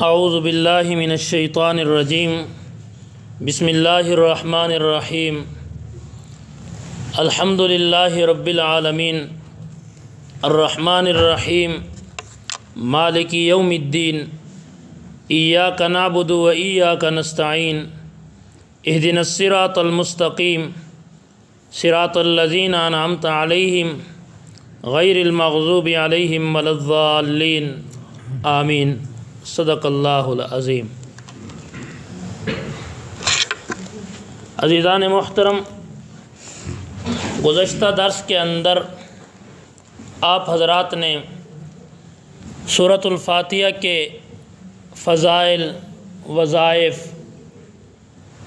اعوذ باللہ من الشیطان الرجیم بسم اللہ الرحمن الرحیم الحمد للہ رب العالمین الرحمن الرحیم مالک یوم الدین ایاک نعبد و ایاک نستعین اہدنا الصراط المستقیم صراط الذین انعمت علیہم غیر المغضوب علیہم ولا الضالین آمین۔ صدق اللہ العظیم۔ عزیزان محترم، گزشتہ درس کے اندر آپ حضرات نے سورۃ الفاتحہ کے فضائل، وظائف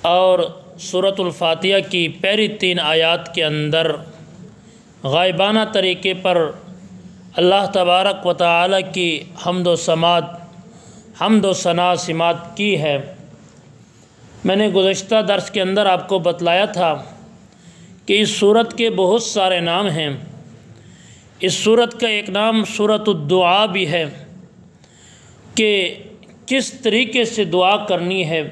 اور سورۃ الفاتحہ کی پہلی 3 آیات کے اندر غائبانہ طریقے پر اللہ تبارک و تعالی کی حمد و ثنا سمات کی ہے۔ میں نے گزشتہ درس کے اندر آپ کو بتلایا تھا کہ اس سورت کے بہت سارے نام ہیں۔ اس سورت کا ایک نام سورۃ الدعاء بھی ہے کہ کس طریقے سے دعا کرنی ہے۔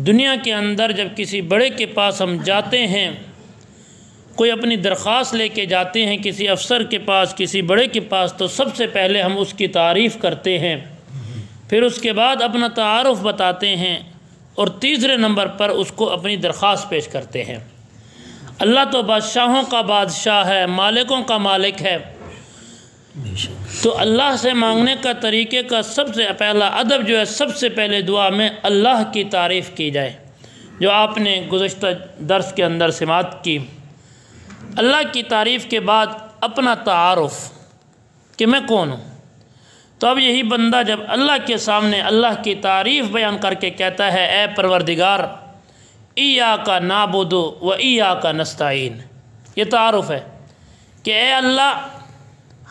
دنیا کے اندر جب کسی بڑے کے پاس ہم جاتے ہیں، کوئی اپنی درخواست لے کے جاتے ہیں کسی افسر کے پاس، کسی بڑے کے پاس، تو سب سے پہلے ہم اس کی تعریف کرتے ہیں، پھر اس کے بعد اپنا تعارف بتاتے ہیں، اور تیسرے نمبر پر اس کو اپنی درخواست پیش کرتے ہیں۔ اللہ تو بادشاہوں کا بادشاہ ہے، مالکوں کا مالک ہے، تو اللہ سے مانگنے کا طریقے کا سب سے پہلا ادب جو ہے، سب سے پہلے دعا میں اللہ کی تعریف کی جائے، جو آپ نے گزشتہ درس کے اندر سماعت کی۔ اللہ کی تعریف کے بعد اپنا تعارف کہ میں کون ہوں۔ تو اب یہی بندہ جب اللہ کے سامنے اللہ کی تعریف بیان کر کے کہتا ہے، اے پروردگار ایاک نعبد و ایاک نستعین، یہ تعارف ہے کہ اے اللہ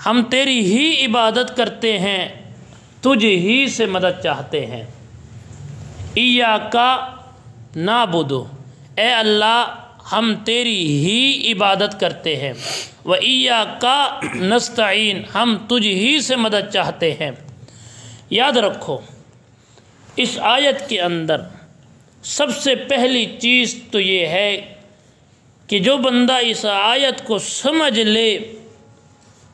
ہم تیری ہی عبادت کرتے ہیں، تجھ ہی سے مدد چاہتے ہیں۔ ایاک نعبد، اے اللہ ہم تیری ہی عبادت کرتے ہیں، و ایاک نستعین، ہم تجھ ہی سے مدد چاہتے ہیں۔ یاد رکھو، اس آیت کے اندر سب سے پہلی چیز تو یہ ہے کہ جو بندہ اس آیت کو سمجھ لے،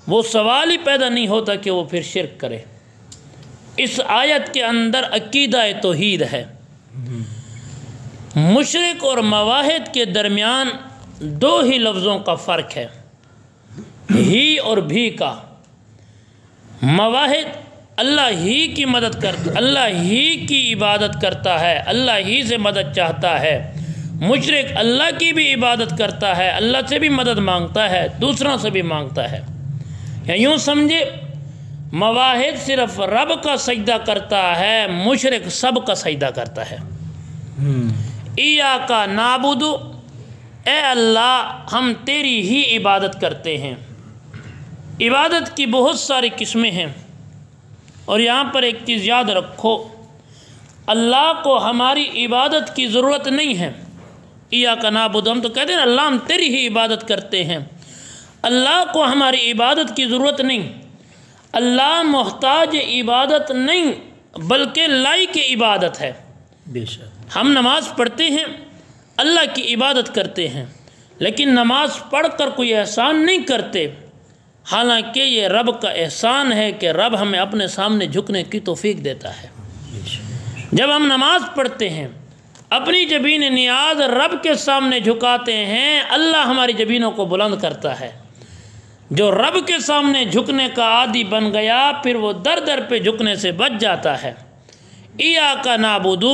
وہ سوال ہی پیدا نہیں ہوتا کہ وہ پھر شرک کرے۔ اس آیت کے اندر عقیدہ توحید ہے۔ مشرک اور موحد کے درمیان 2 ہی لفظوں کا فرق ہے، ہی اور بھی کا۔ موحد اللہ ہی کی مدد کرتا، اللہ ہی کی عبادت کرتا ہے، اللہ ہی سے مدد چاہتا ہے۔ مشرک اللہ کی بھی عبادت کرتا ہے، اللہ سے بھی مدد مانگتا ہے، دوسروں سے بھی مانگتا ہے۔ یا یوں سمجھے، موحد صرف رب کا سجدہ کرتا ہے، مشرک سب کا سجدہ کرتا ہے۔ ایاک نعبد، اے اللہ ہم تیری ہی عبادت کرتے ہیں۔ عبادت کی بہت ساری قسمیں ہیں، اور یہاں پر ایک چیز یاد رکھو، اللہ کو ہماری عبادت کی ضرورت نہیں ہے۔ ایاک نعبد، ہم تو کہتے ہیں اللہ ہم تیری ہی عبادت کرتے ہیں، اللہ کو ہماری عبادت کی ضرورت نہیں۔ اللہ محتاج عبادت نہیں، بلکہ لائق عبادت ہے۔ بے شک ہم نماز پڑھتے ہیں، اللہ کی عبادت کرتے ہیں، لیکن نماز پڑھ کر کوئی احسان نہیں کرتے، حالانکہ یہ رب کا احسان ہے کہ رب ہمیں اپنے سامنے جھکنے کی توفیق دیتا ہے۔ جب ہم نماز پڑھتے ہیں، اپنی جبین نیاز رب کے سامنے جھکاتے ہیں، اللہ ہماری جبینوں کو بلند کرتا ہے۔ جو رب کے سامنے جھکنے کا عادی بن گیا، پھر وہ در در پہ جھکنے سے بچ جاتا ہے۔ ایاک نعبد،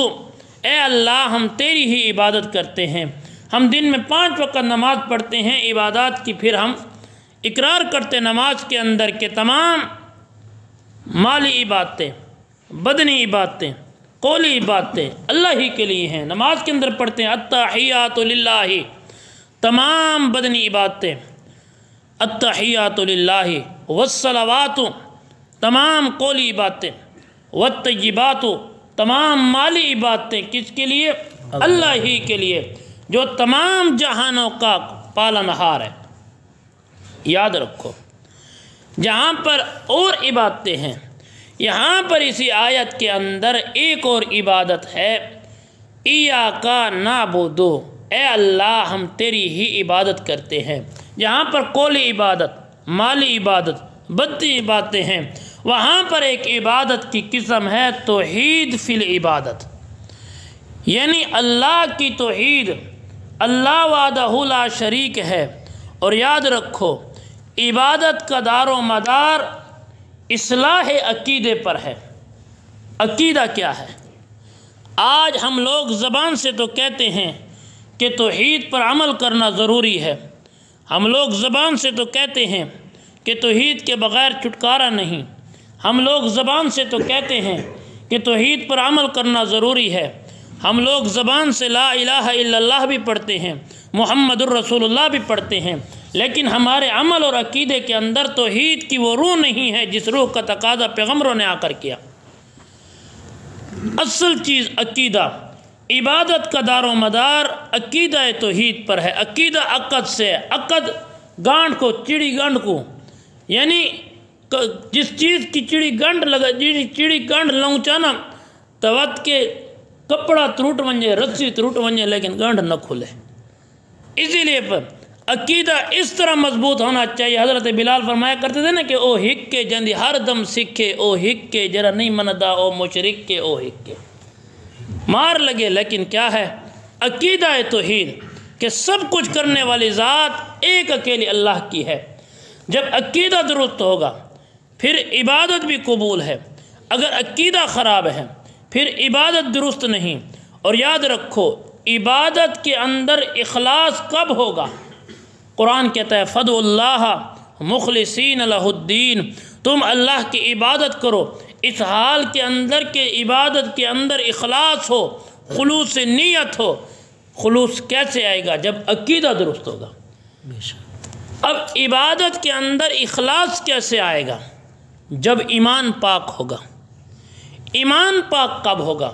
اے اللہ ہم تیری ہی عبادت کرتے ہیں۔ ہم دن میں 5 وقت نماز پڑھتے ہیں عبادات کی، پھر ہم اقرار کرتے نماز کے اندر کہ تمام مالی عبادتیں، بدنی عبادتیں، قولی عبادتیں اللہ ہی کے لیے ہیں۔ نماز کے اندر پڑھتے ہیں التحیات للہ، تمام بدنی عبادتیں التحیات للہ، والصلوات، تمام قولی عبادتیں، والطیبات، تمام مالی عبادتیں کس کے لیے؟ اللہ ہی کے لیے، جو تمام جہانوں کا پالنہار ہے۔ یاد رکھو، جہاں پر اور عبادتیں ہیں، یہاں پر اسی آیت کے اندر ایک اور عبادت ہے، ایاک نعبد، اے اللہ ہم تیری ہی عبادت کرتے ہیں۔ جہاں پر قولی عبادت، مالی عبادت، بدی عبادتیں ہیں، وہاں پر ایک عبادت کی قسم ہے توحید فی العبادت، یعنی اللہ کی توحید، اللہ وحدہ لا شریک ہے۔ اور یاد رکھو عبادت کا دار و مدار اصلاح عقیدے پر ہے۔ عقیدہ کیا ہے؟ آج ہم لوگ زبان سے تو کہتے ہیں کہ توحید پر عمل کرنا ضروری ہے، ہم لوگ زبان سے تو کہتے ہیں کہ توحید کے بغیر چھٹکارا نہیں، ہم لوگ زبان سے تو کہتے ہیں کہ توحید پر عمل کرنا ضروری ہے، ہم لوگ زبان سے لا الہ الا اللہ بھی پڑھتے ہیں، محمد الرسول اللہ بھی پڑھتے ہیں، لیکن ہمارے عمل اور عقیدے کے اندر توحید کی وہ روح نہیں ہے جس روح کا تقاضا پیغمبروں نے آ کر کیا۔ اصل چیز عقیدہ، عبادت کا دار و مدار عقیدہ توحید پر ہے۔ عقیدہ عقد سے، عقد گانڈ کو، چڑی گانڈ کو، یعنی جس چیز کی چڑی گانڈ لگا، چڑی گانڈ لونچانا توت کے کپڑا تروٹ ونجے، رسی تروٹ ونجے، لیکن گانڈ نہ کھلے۔ اسی لیے پر عقیدہ اس طرح مضبوط ہونا چاہیے۔ حضرت بلال فرمایا کرتے تھے نا کہ او ہکے جندی ہر دم سکھے، او ہکے جرا نہیں مندا، او مشرک کے، او ہکے مار لگے۔ لیکن کیا ہے؟ عقیدہ توحید کہ سب کچھ کرنے والی ذات ایک اکیلی اللہ کی ہے۔ جب عقیدہ درست ہوگا پھر عبادت بھی قبول ہے، اگر عقیدہ خراب ہے پھر عبادت درست نہیں۔ اور یاد رکھو عبادت کے اندر اخلاص کب ہوگا؟ قرآن کہتا ہے فَادْعُوا اللَّهَ مُخْلِصِينَ لَهُ الدِّينَ، تم اللہ کی عبادت کرو اس حال کے اندر کہ عبادت کے اندر اخلاص ہو، خلوص نیت ہو۔ خلوص کیسے آئے گا؟ جب عقیدہ درست ہوگا۔ اب عبادت کے اندر اخلاص کیسے آئے گا؟ جب ایمان پاک ہوگا۔ ایمان پاک کب ہوگا؟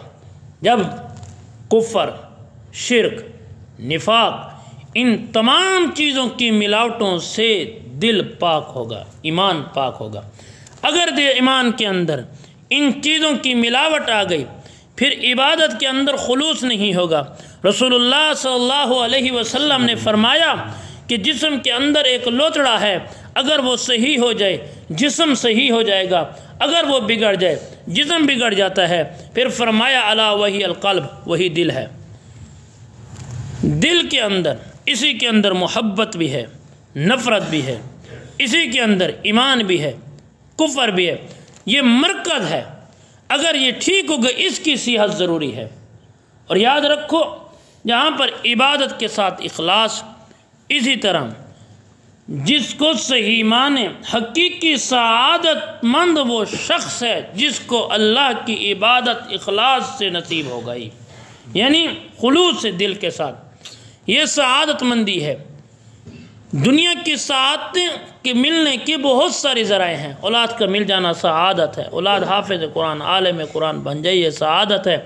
جب کفر، شرک، نفاق، ان تمام چیزوں کی ملاوٹوں سے دل پاک ہوگا، ایمان پاک ہوگا۔ اگر ایمان کے اندر ان چیزوں کی ملاوٹ آ گئی پھر عبادت کے اندر خلوص نہیں ہوگا۔ رسول اللہ صلی اللہ علیہ وسلم نے فرمایا کہ جسم کے اندر ایک لوتڑا ہے، اگر وہ صحیح ہو جائے جسم صحیح ہو جائے گا، اگر وہ بگڑ جائے جسم بگڑ جاتا ہے۔ پھر فرمایا الا وہی القلب، وہی دل ہے۔ دل کے اندر، اسی کے اندر محبت بھی ہے، نفرت بھی ہے، اسی کے اندر ایمان بھی ہے، کفر بھی ہے، یہ مرکز ہے۔ اگر یہ ٹھیک ہوگا اس کی صحت ضروری ہے۔ اور یاد رکھو جہاں پر عبادت کے ساتھ اخلاص، اسی طرح جس کو صحیح معنی حقیقی سعادت مند وہ شخص ہے جس کو اللہ کی عبادت اخلاص سے نصیب ہو گئی، یعنی خلوص سے دل کے ساتھ۔ یہ سعادت مندی ہے۔ دنیا کی سعادتیں کے ملنے کی بہت ساری ذرائع ہیں۔ اولاد کا مل جانا سعادت ہے، اولاد حافظ قرآن، عالم قرآن بن جائے، یہ سعادت ہے۔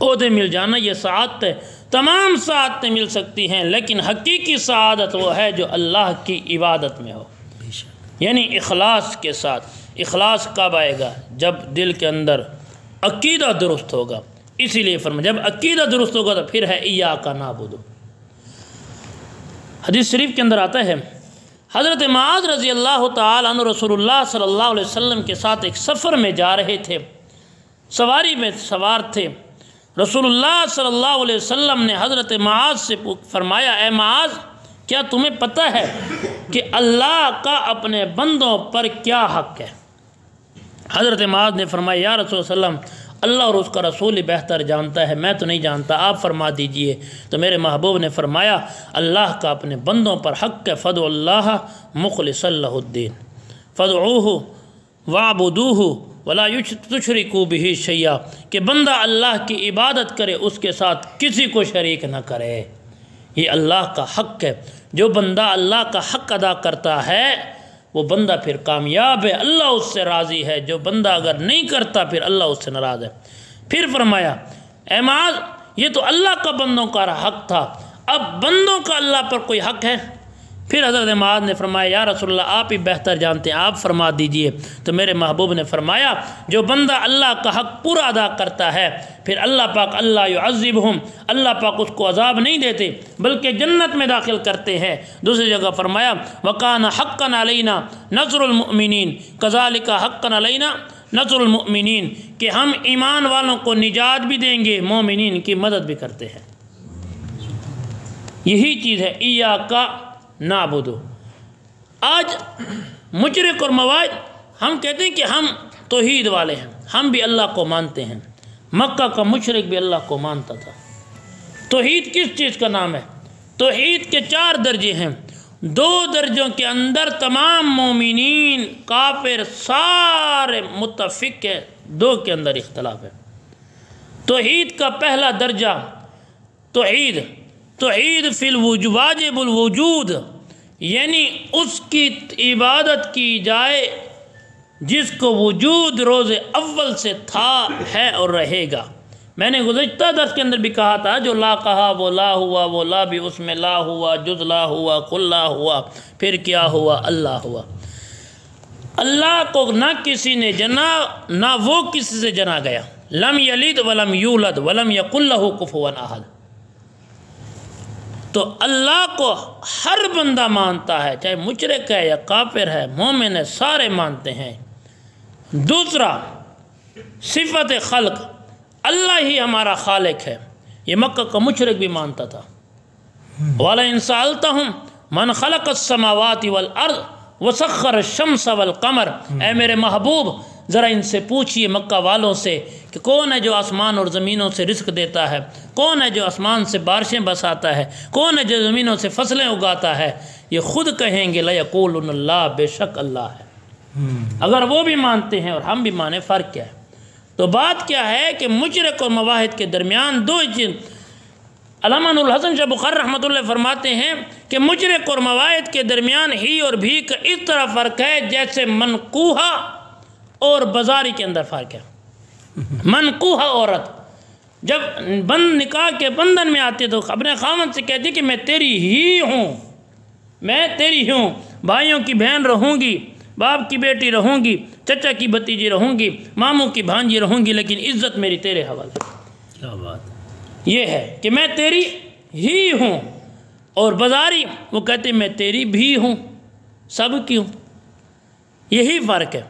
عہدے مل جانا یہ سعادت ہے۔ تمام سعادتیں مل سکتی ہیں، لیکن حقیقی سعادت وہ ہے جو اللہ کی عبادت میں ہو، یعنی اخلاص کے ساتھ۔ اخلاص کب آئے گا؟ جب دل کے اندر عقیدہ درست ہوگا۔ اسی لیے فرمایا جب عقیدہ درست ہوگا تو پھر ہے ایاک نعبد۔ حدیث شریف کے اندر آتا ہے حضرت معاذ رضی اللہ تعالیٰ عنہ رسول اللہ صلی اللہ علیہ وسلم کے ساتھ ایک سفر میں جا رہے تھے، سواری میں سوار تھے۔ رسول اللہ صلی اللہ علیہ وسلم نے حضرت معاذ سے فرمایا اے معاذ کیا تمہیں پتہ ہے کہ اللہ کا اپنے بندوں پر کیا حق ہے؟ حضرت معاذ نے فرمایا یا رسول اللہ صلی اللہ علیہ وسلم اللہ اور اس کا رسول بہتر جانتا ہے، میں تو نہیں جانتا، آپ فرما دیجئے۔ تو میرے محبوب نے فرمایا اللہ کا اپنے بندوں پر حق ہے، فَادْعُوا اللَّهَ مُخْلِصًا لَهُ الدِّينَ فَادْعُوهُ وَاعْبُدُوهُ وَلَا تُشْرِكُوا بِهِ شَيْئًا، کہ بندہ اللہ کی عبادت کرے، اس کے ساتھ کسی کو شریک نہ کرے۔ یہ اللہ کا حق ہے۔ جو بندہ اللہ کا حق ادا کرتا ہے وہ بندہ پھر کامیاب ہے، اللہ اس سے راضی ہے۔ جو بندہ اگر نہیں کرتا پھر اللہ اس سے ناراض ہے۔ پھر فرمایا اے معاذ یہ تو اللہ کا بندوں کا حق تھا، اب بندوں کا اللہ پر کوئی حق ہے؟ پھر حضرت معاذ نے فرمایا یا رسول اللہ آپ ہی بہتر جانتے ہیں، آپ فرما دیجئے۔ تو میرے محبوب نے فرمایا جو بندہ اللہ کا حق پورا ادا کرتا ہے پھر اللہ پاک اللہ یعذبہم، اللہ پاک اس کو عذاب نہیں دیتے بلکہ جنت میں داخل کرتے ہیں۔ دوسری جگہ فرمایا وَقَانَ حَقًّا عَلَيْنَا نَصْرُ الْمُؤْمِنِينَ كَذَلِكَ حَقًّا عَلَيْنَا نَصْرُ الْمُؤْمِنِينَ، کہ ہم ایمان والوں کو نجات بھی دیں گے، مومنین کی مدد بھی کرتے ہیں۔ یہی چیز ہے ایاک نعبد۔ آج مشرک اور مواحد ہم کہتے ہیں کہ ہم توحید والے ہیں، ہم بھی اللہ کو مانتے ہیں۔ مکہ کا مشرک بھی اللہ کو مانتا تھا۔ توحید کس چیز کا نام ہے؟ توحید کے 4 درجے ہیں، 2 درجوں کے اندر تمام مومنین کافر سارے متفق ہیں، 2 کے اندر اختلاف ہے۔ توحید کا پہلا درجہ توحید فی واجب الوجود، یعنی اس کی عبادت کی جائے جس کو وجود روز اول سے تھا، ہے اور رہے گا۔ میں نے گزشتہ درس کے اندر بھی کہا تھا جو لا کہا وہ لا ہوا، وہ لا بھی اس میں لا ہوا، جز لا ہوا، کل لا ہوا، پھر کیا ہوا؟ اللہ ہوا۔ اللہ کو نہ کسی نے جنا نہ وہ کسی سے جنا گیا، لم یلد ولم یولد ولم یکن لہ کفوا احد۔ تو اللہ کو ہر بندہ مانتا ہے، چاہے مشرک ہے یا کافر ہے، مومن ہے، سارے مانتے ہیں۔ دوسرا صفت خلق، اللہ ہی ہمارا خالق ہے، یہ مکہ کا مشرک بھی مانتا تھا۔ وَلَئِن سَأَلْتَهُمْ مَنْ خَلَقَ السَّمَاوَاتِ وَالْأَرْضِ وَسَخَّرَ الشَّمْسَ وَالْقَمَرَ، اے میرے محبوب ذرا ان سے پوچھئے مکہ والوں سے کہ کون ہے جو آسمان اور زمینوں سے رزق دیتا ہے، کون ہے جو آسمان سے بارشیں برساتا ہے، کون ہے جو زمینوں سے فصلیں اگاتا ہے؟ یہ خود کہیں گے لَيَقُولُنَ اللَّهُ، بے شک اللہ ہے۔ اگر وہ بھی مانتے ہیں اور ہم بھی مانیں، فرق کیا ہے؟ تو بات کیا ہے کہ مشرک اور موحد کے درمیان 2 چیز۔ علامہ نور الحسن شاہ بخاری رحمۃ اللہ فرماتے ہیں کہ مشرک اور موحد کے درمیان ہی اور بھی کا اس طرح فرق ہے جیسے منقوحہ اور بازاری کے اندر فرق ہے۔ منقوحہ عورت جب نکاح کے بندھن میں آتی ہے تو اپنے خاوند سے کہتی کہ میں تیری ہی ہوں، میں تیری ہوں، بھائیوں کی بہن رہوں گی، باپ کی بیٹی رہوں گی، چچا کی بھتیجی رہوں گی، ماموں کی بھانجی رہوں گی، لیکن عزت میری تیرے حوالے۔ کیا بات یہ ہے کہ میں تیری ہی ہوں، اور بازاری وہ کہتے میں تیری بھی ہوں، سب کی ہوں۔ یہی فرق ہے۔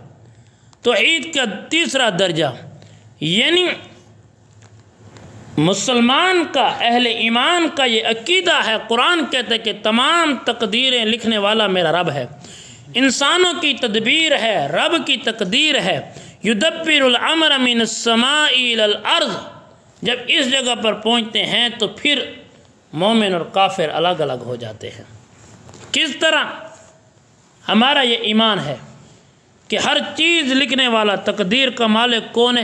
توحید کا تیسرا درجہ، یعنی مسلمان کا، اہل ایمان کا یہ عقیدہ ہے، قرآن کہتا ہے کہ تمام تقدیریں لکھنے والا میرا رب ہے، انسانوں کی تدبیر ہے، رب کی تقدیر ہے۔ یدبر الامر من السماء الى الارض، جب اس جگہ پر پہنچتے ہیں تو پھر مومن اور کافر الگ الگ ہو جاتے ہیں۔ کس طرح؟ ہمارا یہ ایمان ہے کہ ہر چیز لکھنے والا، تقدیر کا مالک کون ہے؟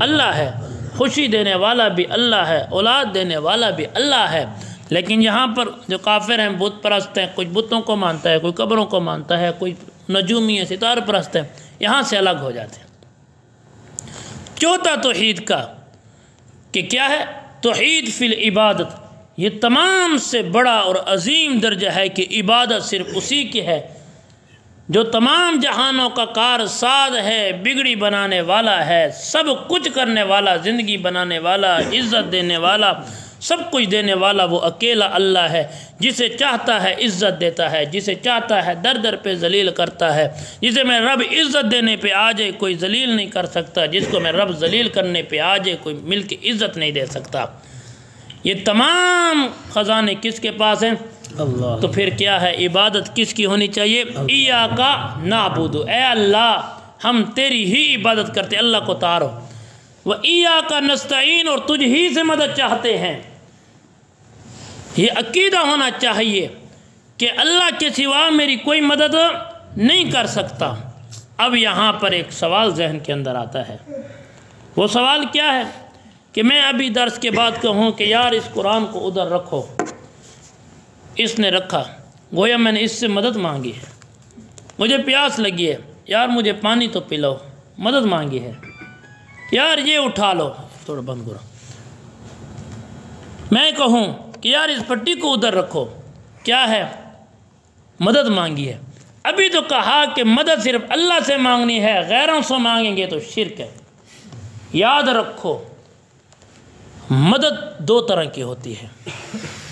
اللہ ہے۔ خوشی دینے والا بھی اللہ ہے، اولاد دینے والا بھی اللہ ہے۔ لیکن یہاں پر جو کافر ہیں، بت پرست ہیں، کچھ بتوں کو مانتا ہے، کوئی قبروں کو مانتا ہے، کوئی نجومی ہے، ستارہ پرست ہے، یہاں سے الگ ہو جاتے ہیں۔ چوتھا توحید کا کہ کیا ہے؟ توحید فی العبادت، یہ تمام سے بڑا اور عظیم درجہ ہے کہ عبادت صرف اسی کی ہے جو تمام جہانوں کا کار ساز ہے، بگڑی بنانے والا ہے، سب کچھ کرنے والا، زندگی بنانے والا، عزت دینے والا، سب کچھ دینے والا وہ اکیلا اللہ ہے۔ جسے چاہتا ہے عزت دیتا ہے، جسے چاہتا ہے در در پہ ذلیل کرتا ہے۔ جسے میں رب عزت دینے پہ آ جائے کوئی ذلیل نہیں کر سکتا، جس کو میں رب ذلیل کرنے پہ آ جائے کوئی مل کے عزت نہیں دے سکتا۔ یہ تمام خزانے کس کے پاس ہیں؟ اللہ۔ تو پھر کیا ہے؟ عبادت کس کی ہونی چاہیے؟ ایاک نعبد، اے اللہ ہم تیری ہی عبادت کرتے، اللہ کو تارو۔ و ایاک نستعین، اور تجھ ہی سے مدد چاہتے ہیں۔ یہ عقیدہ ہونا چاہیے کہ اللہ کے سوا میری کوئی مدد نہیں کر سکتا۔ اب یہاں پر ایک سوال ذہن کے اندر آتا ہے، وہ سوال کیا ہے کہ میں ابھی درس کے بعد کہوں کہ یار اس قرآن کو ادھر رکھو، اس نے رکھا، گویا میں نے اس سے مدد مانگی ہے۔ مجھے پیاس لگی ہے، یار مجھے پانی تو پلاؤ، مدد مانگی ہے۔ یار یہ اٹھا لو، تھوڑا بند کرو۔ میں کہوں کہ یار اس پٹی کو ادھر رکھو، کیا ہے؟ مدد مانگی ہے۔ ابھی تو کہا کہ مدد صرف اللہ سے مانگنی ہے، غیروں سے مانگیں گے تو شرک ہے۔ یاد رکھو مدد دو طرح کی ہوتی ہے،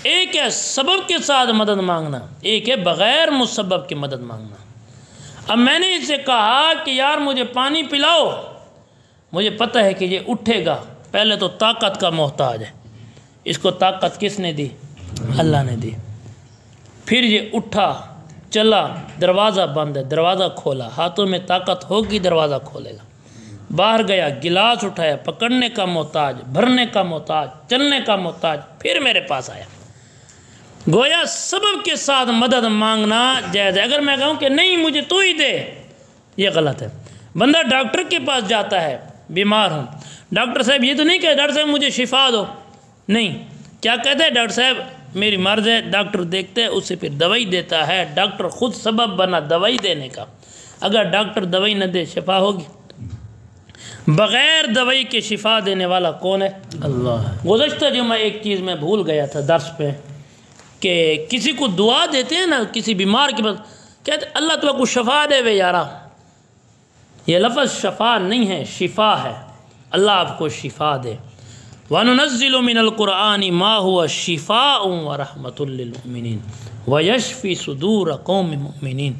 ایک ہے سبب کے ساتھ مدد مانگنا، ایک ہے بغیر مسبب کی مدد مانگنا۔ اب میں نے اسے کہا کہ یار مجھے پانی پلاؤ، مجھے پتہ ہے کہ یہ اٹھے گا، پہلے تو طاقت کا محتاج ہے، اس کو طاقت کس نے دی؟ اللہ نے دی۔ پھر یہ اٹھا چلا، دروازہ بند ہے، دروازہ کھولا، ہاتھوں میں طاقت ہوگی دروازہ کھولے گا۔ باہر گیا، گلاس اٹھایا، پکڑنے کا محتاج، بھرنے کا محتاج، چلنے کا محتاج، پھر میرے پاس آیا۔ گویا سبب کے ساتھ مدد مانگنا جائز ہے۔ اگر میں کہوں کہ نہیں مجھے تو ہی دے، یہ غلط ہے۔ بندہ ڈاکٹر کے پاس جاتا ہے، بیمار ہوں، ڈاکٹر صاحب یہ تو نہیں کہ ڈاکٹر صاحب مجھے شفا دو، نہیں، کیا کہتا ہے ڈاکٹر صاحب میری مرض ہے، ڈاکٹر دیکھتے ہے، اسے پھر دوائی دیتا ہے۔ ڈاکٹر خود سبب بنا دوائی دینے کا، اگر ڈاکٹر دوائی نہ دے شفا ہوگی؟ بغیر دوائی کے شفا دینے والا کون ہے؟ اللہ۔ گزشتہ جمعہ ایک چیز میں بھول گیا تھا درس پہ، کہ کسی کو دعا دیتے ہیں نا، کسی بیمار کے پاس کہتے ہیں اللہ تو کو شفا دے وے یارا، یہ لفظ شفا نہیں ہے، شفا ہے، اللہ آپ کو شفا دے۔ وَنُنَزِّلُ مِنَ الْقُرْآنِ مَا هُوَ شِفَاءٌ وَرَحْمَةٌ لِّلْمُؤْمِنِينَ وَيَشْفِي صُدُورَ قَوْمٍ مُؤْمِنِينَ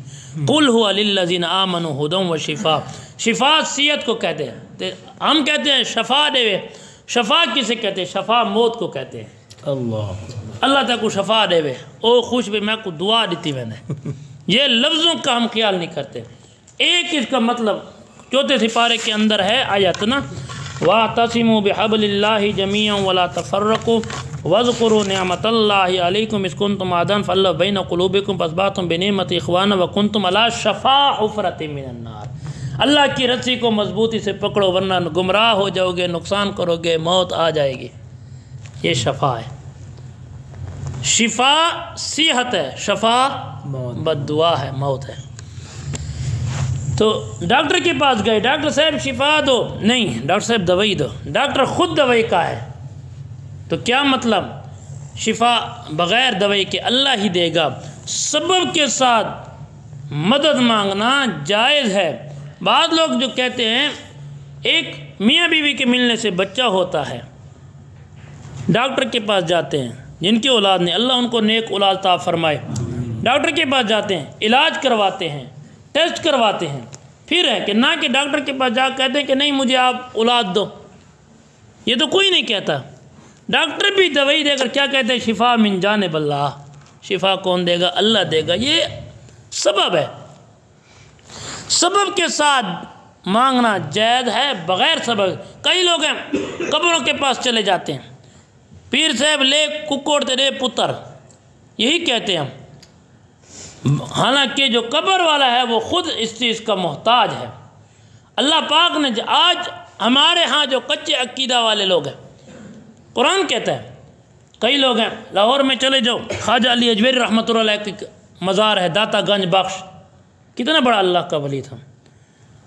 قُلْ هُوَ لِلَّذِينَ آمَنُوا هُدًى وَشِفَاءٌ۔ شفا صحت کو کہتے ہیں، ہم کہتے ہیں شفا دے وے، شفا کسے کہتے ہیں؟ شفا موت کو کہتے ہیں۔ اللہ تعالیٰ کو شفا دے وے، او خوش بھی میں کو دعا دیتی میں نے، یہ لفظوں کا ہم خیال نہیں کرتے۔ ایک اس کا مطلب چوتھے سپارے کے اندر ہے آیت نا، وَاعْتَصِمُوا بِحَبْلِ اللَّهِ جَمِيعًا وَلَا تَفَرَّقُوا وَاذْكُرُوا نِعْمَةَ اللَّهِ عَلَيْكُمْ إِذْ كُنْتُمْ أَعْدَاءً فَأَلَّفَ بَيْنَ قُلُوبِكُمْ فَأَصْبَحْتُمْ بِنِعْمَتِهِ إِخْوَانًا وَكُنْتُمْ عَلَىٰ شَفَا حُفْرَةٍ مِّنَ النَّارِ۔ اللہ کی رسی کو مضبوطی سے پکڑو ورنہ گمراہ ہو جاؤ گے، نقصان کرو گے، موت آ جائے گی۔ یہ شفا ہے۔ شفا صحت ہے، شفا بد دعا ہے، موت ہے۔ تو ڈاکٹر کے پاس گئے، ڈاکٹر صاحب شفا دو، نہیں ڈاکٹر صاحب دوائی دو، ڈاکٹر خود دوائی کا ہے، تو کیا مطلب؟ شفا بغیر دوائی کے اللہ ہی دے گا۔ سبب کے ساتھ مدد مانگنا جائز ہے۔ بعض لوگ جو کہتے ہیں ایک میاں بیوی کے ملنے سے بچہ ہوتا ہے، ڈاکٹر کے پاس جاتے ہیں، جن کی اولاد نہیں، اللہ ان کو نیک اولاد عطا فرمائے، ڈاکٹر کے پاس جاتے ہیں، علاج کرواتے ہیں، ٹیسٹ کرواتے ہیں، پھر ہے کہ نہ کہ ڈاکٹر کے پاس جا کہتے ہیں کہ نہیں مجھے آپ اولاد دو، یہ تو کوئی نہیں کہتا۔ ڈاکٹر بھی دوائی دے کر کیا کہتے ہیں؟ شفا من جانب اللہ، شفا کون دے گا؟ اللہ دے گا۔ یہ سبب ہے، سبب کے ساتھ مانگنا جائز ہے، بغیر سبب۔ کئی لوگ ہیں قبروں کے پاس چلے جاتے ہیں، پیر صاحب لے ککڑ تیرے پتر، یہی کہتے ہیں ہم، حالانکہ جو قبر والا ہے وہ خود اس چیز کا محتاج ہے۔ اللہ پاک نے آج ہمارے ہاں جو کچے عقیدہ والے لوگ ہیں، قرآن کہتا ہے، کئی لوگ ہیں لاہور میں چلے جاؤ، خواجہ علی اجمیری رحمۃ اللہ علیہ کی مزار ہے، داتا گنج بخش، کتنا بڑا اللہ کا ولی تھا۔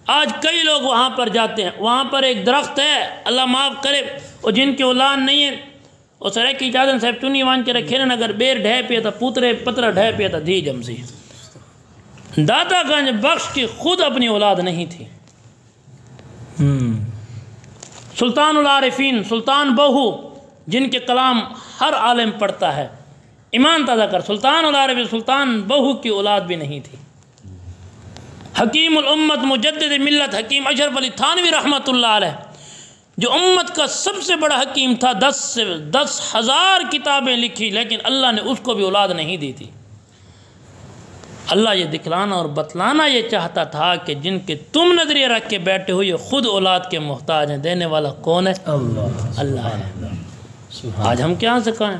آج کئی لوگ وہاں پر جاتے ہیں، وہاں پر ایک درخت ہے، اللہ معاف کرے، اور جن کی اولاد نہیں ہے، اور سرے کی اجازت صاحب چنی وان کے رکھے نا، اگر بیر ڈھے پیا تھا پوترے پترا ڈھے پیا تھا دھی جمسی۔ داتا گنج بخش کی خود اپنی اولاد نہیں تھی۔ سلطان العارفین، سلطان بہو، جن کے کلام ہر عالم پڑھتا ہے، ایمان تازہ کر، سلطان العارفین سلطان بہو کی اولاد بھی نہیں تھی۔ حکیم الامت مجدد ملت حکیم اشرف علی تھانوی رحمۃ اللہ علیہ، جو امت کا سب سے بڑا حکیم تھا، 10,000 کتابیں لکھی، لیکن اللہ نے اس کو بھی اولاد نہیں دی تھی۔ اللہ یہ دکھلانا اور بتلانا یہ چاہتا تھا کہ جن کے تم نظریہ رکھ کے بیٹھے ہوئے خود اولاد کے محتاج ہیں، دینے والا کون ہے؟ اللہ ہے۔ آج ہم کیا سے کہیں؟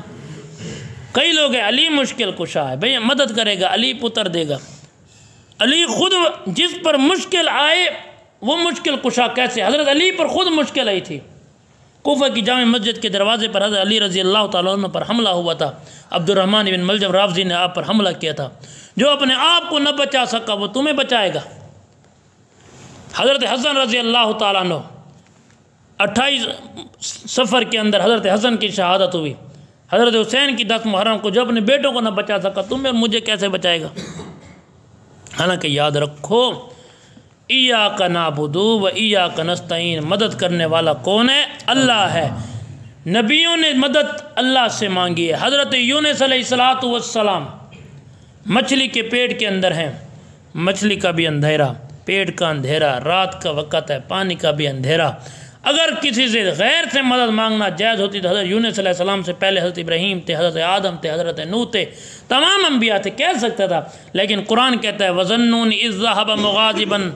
کئی لوگ ہیں علی مشکل کشا ہے، بھئی مدد کرے گا، علی پتر دے گا۔ علی خود جس پر مشکل آئے وہ مشکل کشا کیسے؟ حضرت علی پر خود مشکل آئی تھی۔ کوفہ کی جامع مسجد کے دروازے پر حضرت علی رضی اللہ تعالیٰ عنہ پر حملہ ہوا تھا، عبد الرحمن بن ملجم رافضی نے آپ پر حملہ کیا تھا۔ جو اپنے آپ کو نہ بچا سکا وہ تمہیں بچائے گا۔ حضرت حسن رضی اللہ تعالیٰ عنہ 28 سفر کے اندر حضرت حسن کی شہادت ہوئی۔ حضرت حسین کی 10 محرم کو جو اپنے بیٹوں کو نہ بچا سکا تمہیں مجھے کیسے بچائے گا؟ حالانکہ یاد رکھو ایاک نعبدو و ایاک نستعین، مدد کرنے والا کون ہے؟ اللہ ہے۔ نبیوں نے مدد اللہ سے مانگی ہے۔ حضرت یونس علیہ السلام مچھلی کے پیٹ کے اندر ہیں، مچھلی کا بھی اندھیرا، پیٹ کا اندھیرا، رات کا وقت ہے، پانی کا بھی اندھیرا۔ اگر کسی سے غیر سے مدد مانگنا جائز ہوتی تو حضرت یونس علیہ السلام سے پہلے حضرت ابراہیم تھے، حضرت آدم تھے، حضرت نوح تھے، تمام انبیاء تھے، کہہ سکتا تھا۔ لیکن قرآن کہتا ہے وَظَنُّونِ إِذْ ذَهَبَ مُغَاضِبًا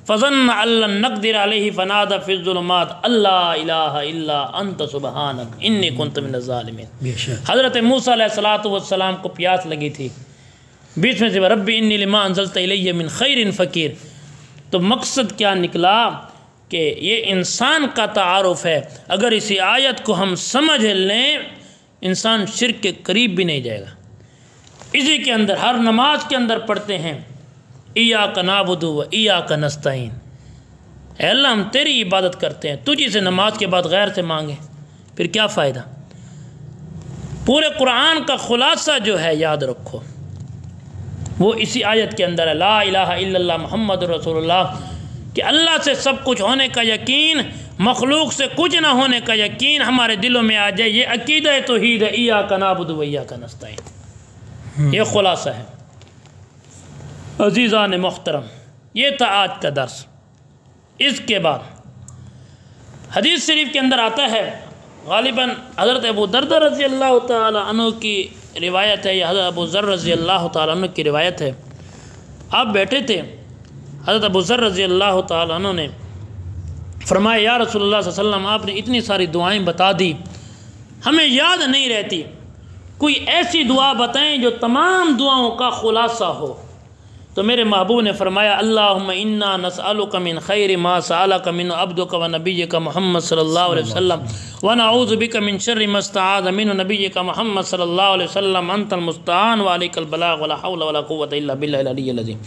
فَظَنَّ أَن لَّن نَّقْدِرَ عَلَيْهِ فَنَادَىٰ فِي الظُّلُمَاتِ أَن لَّا إِلَٰهَ إِلَّا أَنتَ سُبْحَانَكَ إِنِّي كُنتُ مِنَ الظَّالِمِينَ۔ حضرت موسیٰ علیہ السلام کو پیاس لگی تھی، بیچ میں سے ربی انی لما انزلت الی من خیر فقیر۔ تو مقصد کیا نکلا کہ یہ انسان کا تعارف ہے۔ اگر اسی آیت کو ہم سمجھ لیں انسان شرک کے قریب بھی نہیں جائے گا۔ اسی کے اندر ہر نماز کے اندر پڑھتے ہیں ایاک نعبد و ایاک نستعین، اے اللہ ہم تیری عبادت کرتے ہیں، تجھی سے نماز کے بعد غیر سے مانگیں پھر کیا فائدہ؟ پورے قرآن کا خلاصہ جو ہے یاد رکھو وہ اسی آیت کے اندر ہے، لا الہ الا اللہ محمد رسول اللہ، کہ اللہ سے سب کچھ ہونے کا یقین، مخلوق سے کچھ نہ ہونے کا یقین ہمارے دلوں میں آ جائے۔ یہ عقیدہ توحید ہے، ایاک نعبد و ایاک نستعین، یہ خلاصہ ہے۔ عزیزان محترم، یہ تھا آج کا درس۔ اس کے بعد حدیث شریف کے اندر آتا ہے، غالباً حضرت ابو دردہ رضی اللہ تعالی عنہ کی روایت ہے، یا حضرت ابو ذر رضی اللہ تعالی عنہ کی روایت ہے۔ آپ بیٹھے تھے، حضرت ابو ذر رضی اللہ تعالی عنہ نے فرمایا یا رسول اللہ صلی اللہ علیہ وسلم آپ نے اتنی ساری دعائیں بتا دی ہمیں یاد نہیں رہتی، کوئی ایسی دعا بتائیں جو تمام دعاؤں کا خلاصہ ہو۔ تو میرے محبوب نے فرمایا اللہم انا نسألک من خیر ما سألک من عبدک و نبیک محمد صلی اللہ علیہ وسلم ونعوذ بک من شر ما استعاذ من نبیک محمد صلی اللہ علیہ وسلم انت المستعان وعلیک البلاغ ولا حول ولا قوة الا باللہ العلی العظیم۔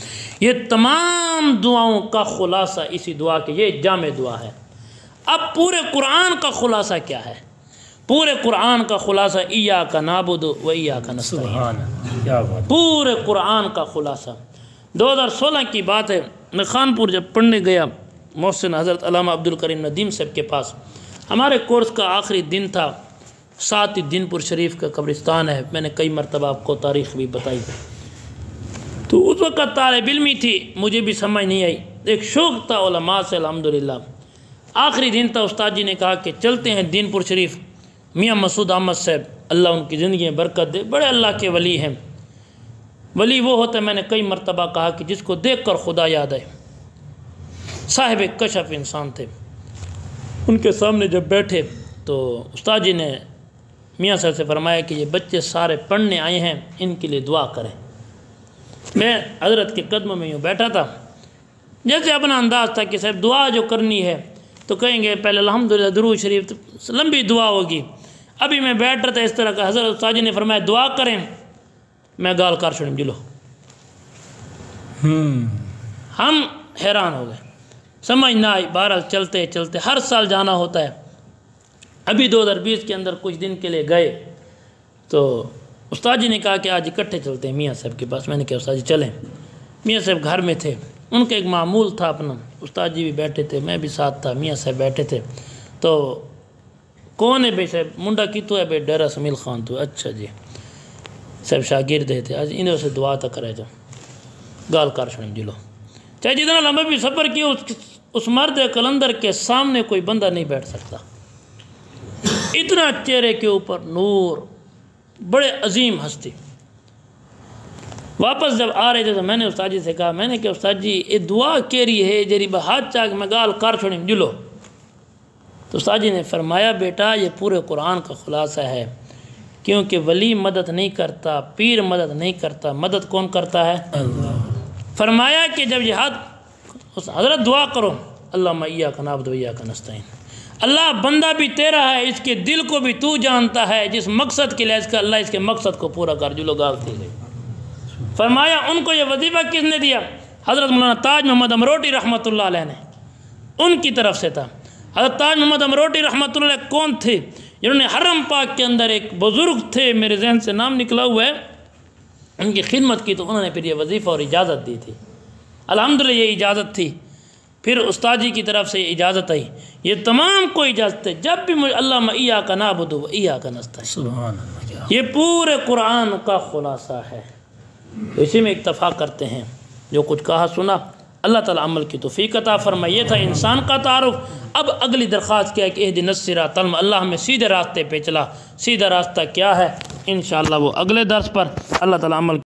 یہ تمام دعاؤں کا خلاصہ اسی دعا کے، یہ جامع دعا ہے۔ اب پورے قرآن کا خلاصہ کیا ہے؟ پورے قرآن کا خلاصہ ایاک نعبد و ایاک نستعین، پورے قرآن کا خلاصہ۔ 2016 کی بات ہے، میں خانپور جب پڑھنے گیا محسن حضرت علامہ عبدالکریم ندیم صاحب کے پاس، ہمارے کورس کا آخری دن تھا، ساتھ ہی دین پور شریف کا قبرستان ہے، میں نے کئی مرتبہ آپ کو تاریخ بھی بتائی۔ تو اس وقت طالب علمی تھی، مجھے بھی سمجھ نہیں آئی، ایک شوق تھا علماء سے الحمدللہ۔ آخری دن تھا، استاد جی نے کہا کہ چلتے ہیں دین پور شریف، میاں مسعود احمد صاحب اللہ ان کی زندگی میں برکت دے، بڑے اللہ کے ولی ہیں۔ ولی وہ ہوتا ہے، میں نے کئی مرتبہ کہا کہ جس کو دیکھ کر خدا یاد آئے، صاحب کشف انسان تھے۔ ان کے سامنے جب بیٹھے تو استاد جی نے میاں صاحب سے فرمایا کہ یہ بچے سارے پڑھنے آئے ہیں، ان کے لیے دعا کریں۔ میں حضرت کے قدموں میں یوں بیٹھا تھا، جیسے اپنا انداز تھا کہ صاحب دعا جو کرنی ہے تو کہیں گے پہلے الحمدللہ درود شریف، لمبی دعا ہوگی۔ ابھی میں بیٹھ رہا تھا اس طرح کا، حضرت استاد جی نے فرمایا دعا کریں، میں گال کر چھوڑیں جلو۔ ہم حیران ہو گئے، سمجھ نہ آئی، بہرحال چلتے چلتے ہر سال جانا ہوتا ہے۔ ابھی 2020 کے اندر کچھ دن کے لیے گئے تو استاد جی نے کہا کہ آج اکٹھے چلتے ہیں میاں صاحب کے پاس۔ میں نے کہا استاد جی چلیں۔ میاں صاحب گھر میں تھے، ان کا ایک معمول تھا اپنا، استاد جی بھی بیٹھے تھے، میں بھی ساتھ تھا، میاں صاحب بیٹھے تھے۔ تو کون ہے بھائی صاحب؟ منڈا کی تو ہے بھائی ڈیرا سمیل خان تو۔ اچھا جی صاحب شاگرد تھے، آج انہوں سے دعا تک کرے جا گال کر چھوڑیں جلو۔ چاہے جتنا لمبا بھی سفر کیا، اس مرد قلندر کے سامنے کوئی بندہ نہیں بیٹھ سکتا، اتنا چہرے کے اوپر نور، بڑے عظیم ہستی۔ واپس جب آ رہے تھے تو میں نے استاد جی سے کہا، میں نے کہ استاد جی یہ دعا کیری ہے جری بہت چاہ میں گال کر چھوڑیں جلو۔ تو استاد جی نے فرمایا بیٹا یہ پورے قرآن کا خلاصہ ہے، کیونکہ ولی مدد نہیں کرتا، پیر مدد نہیں کرتا، مدد کون کرتا ہے؟ اللہ۔ فرمایا کہ جب جہاد حضرت دعا کرو اللہم ایاک نعبد و ایاک نستعین، اللہ بندہ بھی تیرا ہے، اس کے دل کو بھی تو جانتا ہے، جس مقصد کے لیے اس کا اللہ اس کے مقصد کو پورا کر جلو گال تھی گئی۔ فرمایا ان کو یہ وظیفہ کس نے دیا؟ حضرت مولانا تاج محمد امروٹی رحمۃ اللہ علیہ نے، ان کی طرف سے تھا۔ حضرت تاج محمد امروٹی رحمۃ اللہ علیہ کون تھے؟ جنہوں نے حرم پاک کے اندر ایک بزرگ تھے، میرے ذہن سے نام نکلا ہوا ہے، ان کی خدمت کی تو انہوں نے پھر یہ وظیفہ اور اجازت دی تھی۔ الحمدللہ یہ اجازت تھی، پھر استاد جی کی طرف سے اجازت آئی، یہ تمام کو اجازت ہے جب بھی مجھے اللہم ایاک نعبد و ایاک نستعین، سبحان اللہ، یہ پورے قرآن کا خلاصہ ہے۔ اسی میں اکتفا کرتے ہیں، جو کچھ کہا سنا اللہ تعالیٰ عمل کی توفیق عطا فرمائے۔ یہ تھا انسان کا تعارف۔ اب اگلی درخواست کیا ہے کہ اہدنا الصراط المستقیم، اللہ ہمیں سیدھے راستے پہ چلا۔ سیدھا راستہ کیا ہے انشاءاللہ وہ اگلے درس پر اللہ تعالیٰ عمل